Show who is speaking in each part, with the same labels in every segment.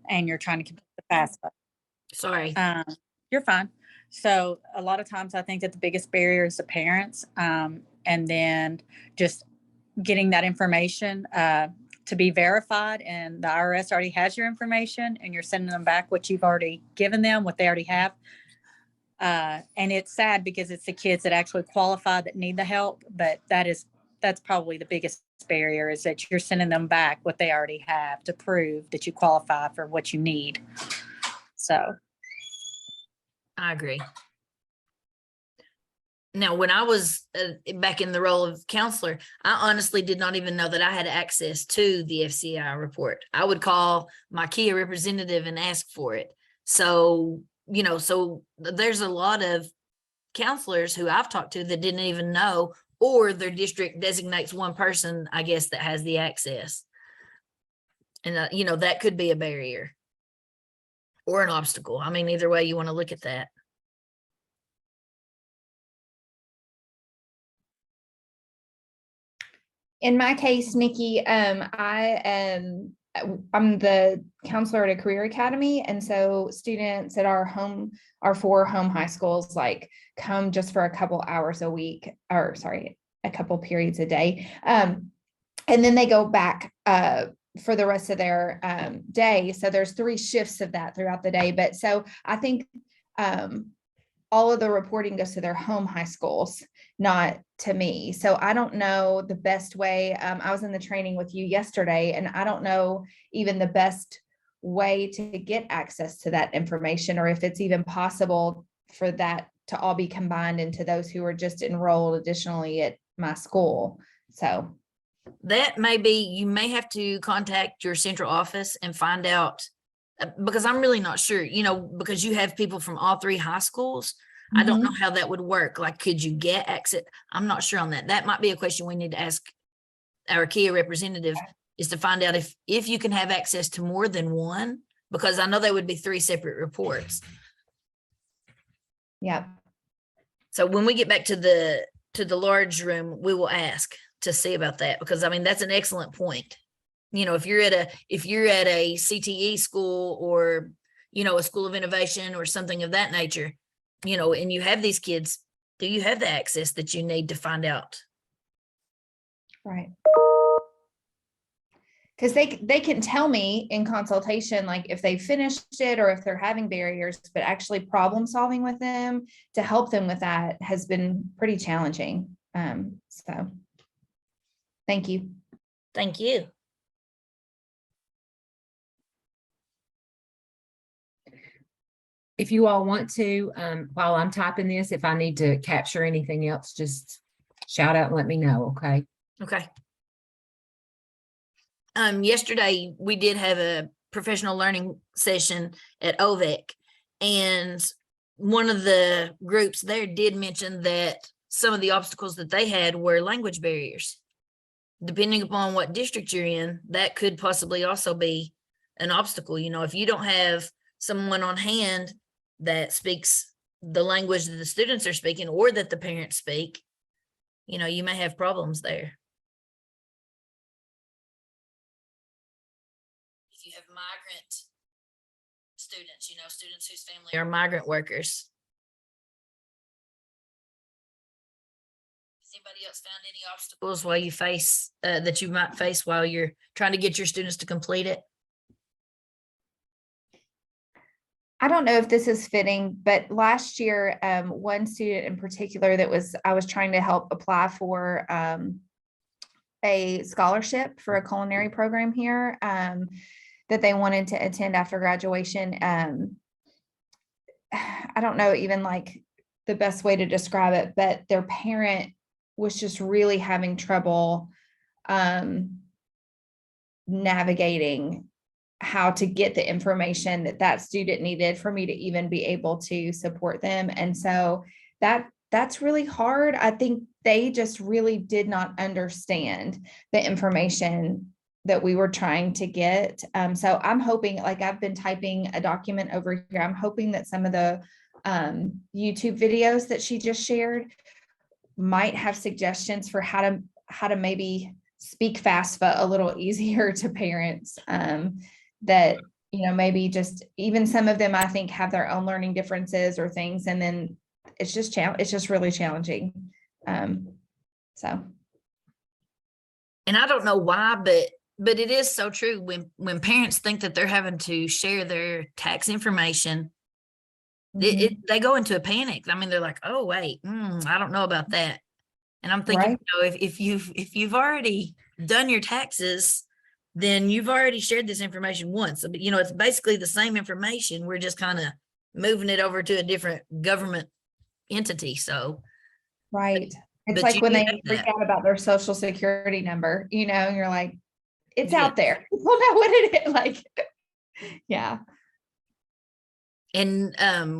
Speaker 1: and you're trying to complete the FAFSA.
Speaker 2: Sorry.
Speaker 1: You're fine. So a lot of times I think that the biggest barrier is the parents, and then just getting that information to be verified, and the IRS already has your information and you're sending them back what you've already given them, what they already have. And it's sad because it's the kids that actually qualify that need the help, but that's probably the biggest barrier, is that you're sending them back what they already have to prove that you qualify for what you need. So
Speaker 2: I agree. Now, when I was back in the role of counselor, I honestly did not even know that I had access to the FCI report. I would call my KAA representative and ask for it. So, so there's a lot of counselors who I've talked to that didn't even know, or their district designates one person, I guess, that has the access. And, that could be a barrier or an obstacle. I mean, either way you want to look at that.
Speaker 3: In my case, Nikki, I'm the counselor at a career academy. And so students at our 4 home high schools, like, come just for a couple hours a week, or sorry, a couple periods a day. And then they go back for the rest of their day. So there's 3 shifts of that throughout the day. But so I think all of the reporting goes to their home high schools, not to me. So I don't know the best way. I was in the training with you yesterday, and I don't know even the best way to get access to that information, or if it's even possible for that to all be combined into those who are just enrolled additionally at my school. So
Speaker 2: that may be, you may have to contact your central office and find out, because I'm really not sure, because you have people from all 3 high schools. I don't know how that would work. Like, could you get access? I'm not sure on that. That might be a question we need to ask our KAA representative, is to find out if you can have access to more than one, because I know there would be 3 separate reports.
Speaker 3: Yeah.
Speaker 2: So when we get back to the large room, we will ask to see about that, because I mean, that's an excellent point. If you're at a CTE school, or, a school of innovation or something of that nature, and you have these kids, do you have the access that you need to find out?
Speaker 3: Right. Because they can tell me in consultation, like, if they finished it or if they're having barriers, but actually problem solving with them to help them with that has been pretty challenging. So thank you.
Speaker 2: Thank you.
Speaker 4: If you all want to, while I'm typing this, if I need to capture anything else, just shout out and let me know. Okay.
Speaker 2: Okay. Yesterday we did have a professional learning session at OVEC, and one of the groups there did mention that some of the obstacles that they had were language barriers. Depending upon what district you're in, that could possibly also be an obstacle. If you don't have someone on hand that speaks the language that the students are speaking, or that the parents speak, you may have problems there. If you have migrant students, students whose family are migrant workers. Has anybody else found any obstacles while you face that you might face while you're trying to get your students to complete it?
Speaker 3: I don't know if this is fitting, but last year, one student in particular I was trying to help apply for a scholarship for a culinary program here that they wanted to attend after graduation. I don't know even like the best way to describe it, but their parent was just really having trouble navigating how to get the information that student needed for me to even be able to support them. And so that's really hard. I think they just really did not understand the information that we were trying to get. So I'm hoping, like, I've been typing a document over here. I'm hoping that some of the YouTube videos that she just shared might have suggestions for how to maybe speak FAFSA a little easier to parents, that, you know, maybe just even some of them, I think, have their own learning differences or things. And then it's just really challenging. So.
Speaker 2: And I don't know why, but it is so true when parents think that they're having to share their tax information, they go into a panic. I mean, they're like, oh wait, I don't know about that. And I'm thinking,
Speaker 3: Right.
Speaker 2: you know, if you've already done your taxes, then you've already shared this information once. But you know, it's basically the same information. We're just kind of moving it over to a different government entity. So
Speaker 3: Right. It's
Speaker 2: but
Speaker 3: like
Speaker 2: you
Speaker 3: when
Speaker 2: do
Speaker 3: they
Speaker 2: have
Speaker 3: freak
Speaker 2: that.
Speaker 3: out about their social security number, you know, and you're like, it's
Speaker 2: Yeah.
Speaker 3: out there. People know what it is. Like, yeah.
Speaker 2: And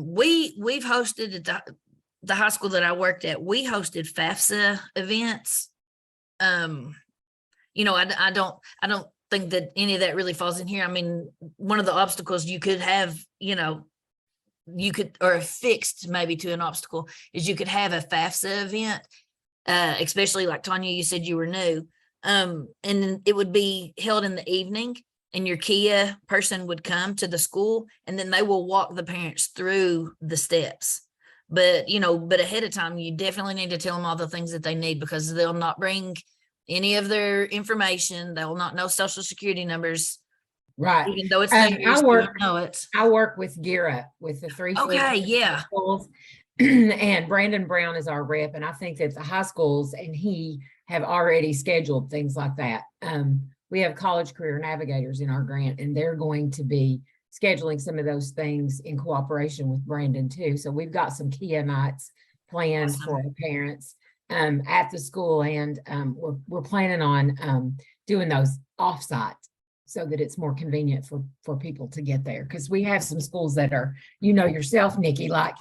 Speaker 2: we've hosted at the high school that I worked at, we hosted FAFSA events. You know, I don't think that any of that really falls in here. I mean, one of the obstacles you could have, you know, or fixed maybe to an obstacle is you could have a FAFSA event, especially like Tanya, you said you were new. And it would be held in the evening, and your KAA person would come to the school, and then they will walk the parents through the steps. But, you know, ahead of time, you definitely need to tell them all the things that they need, because they'll not bring any of their information. They will not know social security numbers,
Speaker 4: Right.
Speaker 2: even though it's
Speaker 4: I
Speaker 2: dangerous. You
Speaker 4: work,
Speaker 2: don't know it.
Speaker 4: I work with GEAR with the 3
Speaker 2: Okay, yeah.
Speaker 4: schools. And Brandon Brown is our rep. And I think that the high schools and he have already scheduled things like that. We have college career navigators in our grant, and they're going to be scheduling some of those things in cooperation with Brandon too. So we've got some KAA nights planned
Speaker 2: Awesome.
Speaker 4: for our parents at the school. And we're planning on doing those offsite, so that it's more convenient for people to get there. Because we have some schools that are, you know yourself, Nikki, like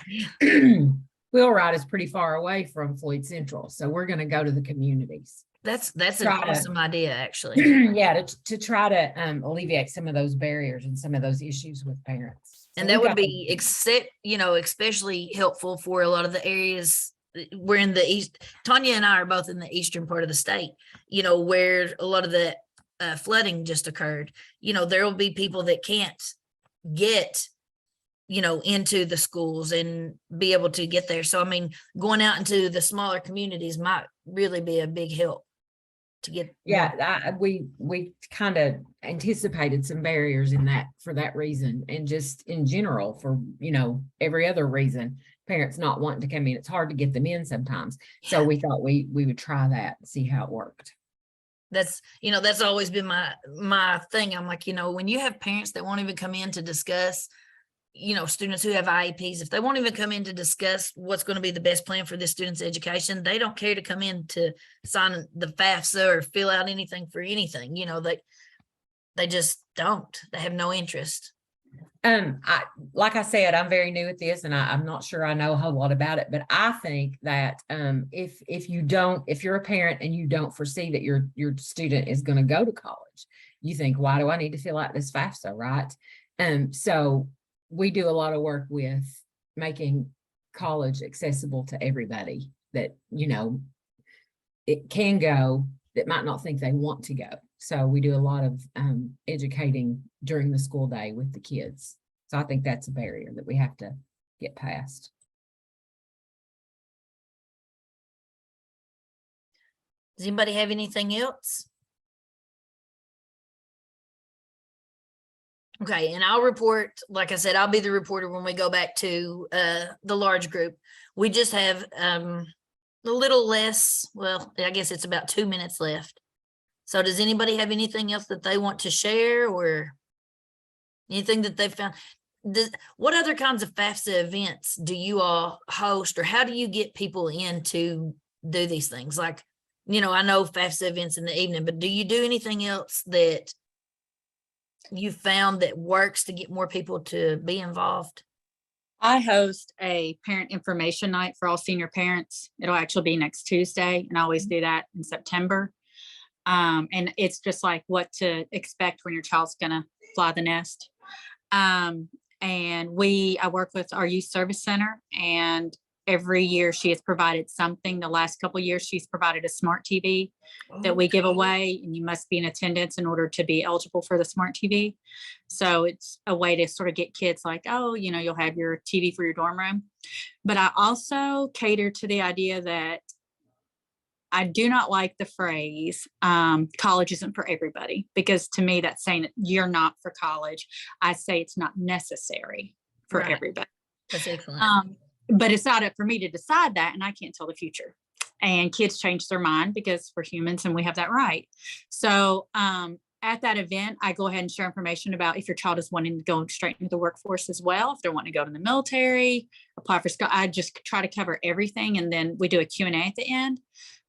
Speaker 4: Wheelwright is pretty far away from Floyd Central. So we're going to go to the communities.
Speaker 2: That's an
Speaker 4: Try to-
Speaker 2: awesome idea, actually.
Speaker 4: Yeah, to try to alleviate some of those barriers and some of those issues with parents. So
Speaker 2: And
Speaker 4: we
Speaker 2: that would
Speaker 4: got
Speaker 2: be you know, especially helpful for a lot of the areas. We're in the east. Tanya and I are both in the eastern part of the state, you know, where a lot of the flooding just occurred. You know, there will be people that can't get, you know, into the schools and be able to get there. So, I mean, going out into the smaller communities might really be a big help to get.
Speaker 4: Yeah, we kind of anticipated some barriers in that for that reason, and just in general for, you know, every other reason, parents not wanting to come in. It's hard to get them in sometimes. So we thought we would try that and see how it worked.
Speaker 2: That's, you know, that's always been my thing. I'm like, you know, when you have parents that won't even come in to discuss, you know, students who have IEPs, if they won't even come in to discuss what's going to be the best plan for this student's education, they don't care to come in to sign the FAFSA or fill out anything for anything. You know, they just don't. They have no interest.
Speaker 4: Like I said, I'm very new at this, and I'm not sure I know a whole lot about it, but I think that if you're a parent and you don't foresee that your student is going to go to college, you think, why do I need to fill out this FAFSA, right? So we do a lot of work with making college accessible to everybody that, you know, it can go, that might not think they want to go. So we do a lot of educating during the school day with the kids. So I think that's a barrier that we have to get past.
Speaker 2: Does anybody have anything else? Okay, and I'll report, like I said, I'll be the reporter when we go back to the large group. We just have a little less, well, I guess it's about 2 minutes left. So does anybody have anything else that they want to share, or anything that they found? What other kinds of FAFSA events do you all host, or how do you get people in to do these things? Like, you know, I know FAFSA events in the evening, but do you do anything else that you found that works to get more people to be involved?
Speaker 1: I host a parent information night for all senior parents. It'll actually be next Tuesday, and I always do that in September. And it's just like what to expect when your child's gonna fly the nest. And I work with our youth service center, and every year she has provided something. The last couple of years, she's provided a smart TV that we give away, and you must be in attendance in order to be eligible for the smart TV. So it's a way to sort of get kids like, oh, you know, you'll have your TV for your dorm room. But I also cater to the idea that I do not like the phrase, college isn't for everybody, because to me, that's saying that you're not for college. I say it's not necessary for
Speaker 2: Right.
Speaker 1: everybody.
Speaker 2: That's excellent.
Speaker 1: But it's not up for me to decide that, and I can't tell the future. And kids change their mind because we're humans and we have that right. So at that event, I go ahead and share information about if your child is wanting to go straight into the workforce as well, if they're wanting to go to the military, apply for school. I just try to cover everything, and then we do a Q&A at the end.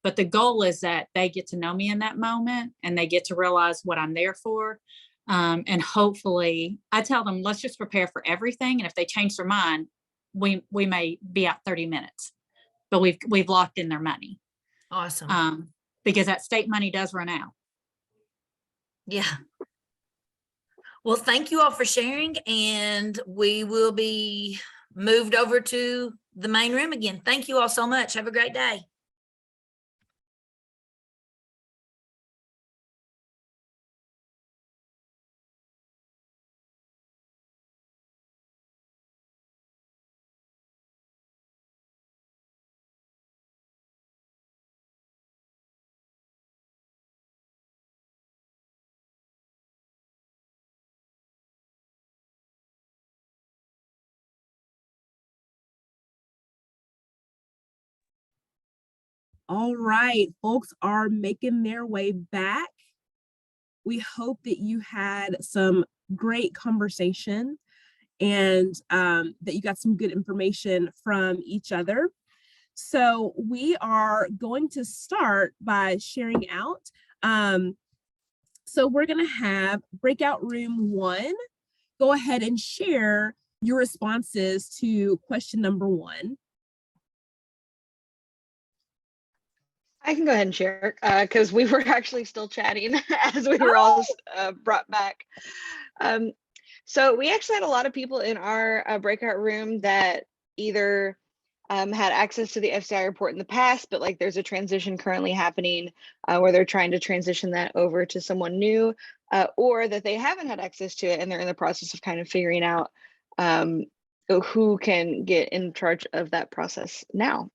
Speaker 1: But the goal is that they get to know me in that moment, and they get to realize what I'm there for. And hopefully I tell them, let's just prepare for everything. And if they change their mind, we may be out 30 minutes, but we've locked in their money.
Speaker 2: Awesome.
Speaker 1: Because that state money does run out.
Speaker 2: Yeah. Well, thank you all for sharing, and we will be moved over to the main room again. Thank you all so much. Have a great day.
Speaker 5: All right, folks are making their way back. We hope that you had some great conversation and that you got some good information from each other. So we are going to start by sharing out. So we're going to have breakout room 1. Go ahead and share your responses to question number 1.
Speaker 6: I can go ahead and share because we were actually still chatting as we were all brought back. So we actually had a lot of people in our breakout room that either had access to the FCI report in the past, but like there's a transition currently happening where they're trying to transition that over to someone new, or that they haven't had access to it and they're in the process of kind of figuring out who can get in charge of that process now.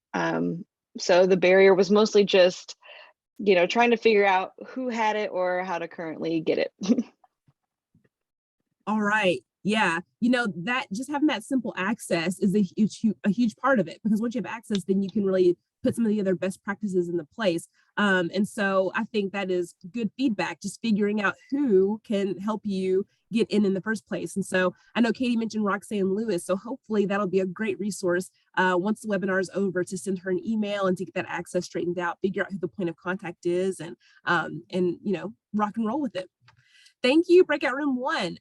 Speaker 6: So the barrier was mostly just, you know, trying to figure out who had it or how to currently get it.
Speaker 5: All right. Yeah. You know, that just having that simple access is a huge part of it, because once you have access, then you can really put some of the other best practices into place. And so I think that is good feedback, just figuring out who can help you get in the first place. And so I know Katie mentioned Roxanne Lewis, so hopefully that'll be a great resource once the webinar is over, to send her an email and to get that access straightened out, figure out who the point of contact is, and you know, rock and roll with it. Thank you, breakout room 1.